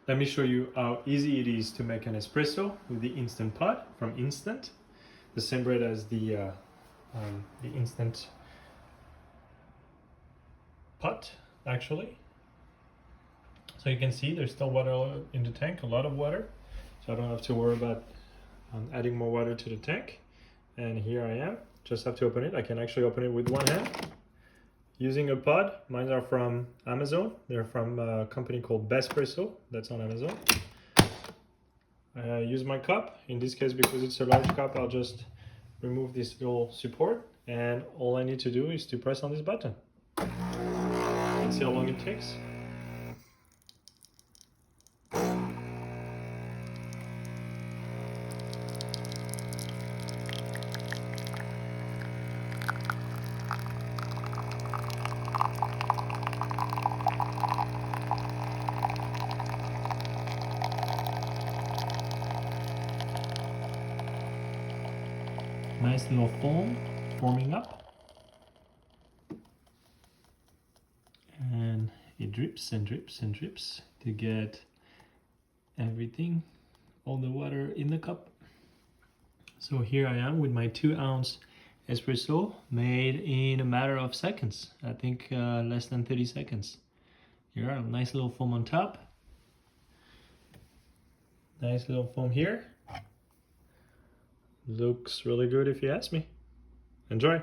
Let me show you how easy it is to make an espresso with the Instant Pot from Instant. The same bread as the Instant Pot, actually. So you can see there's still water in the tank, a lot of water. So I don't have to worry about adding more water to the tank. And here I am, just have to open it. I can actually open it with one hand. Using a pod, mine are from Amazon. They're from a company called Espresso, that's on Amazon. I use my cup. In this case, because it's a large cup, I'll just remove this little support, and all I need to do is to press on this button. Let's see how long it takes. Nice little foam forming up, and it drips and drips and drips to get everything, all the water in the cup. So here I am with my 2-ounce espresso made in a matter of seconds. I think less than 30 seconds. Here, a nice little foam on top. Nice little foam here. Looks really good if you ask me. Enjoy!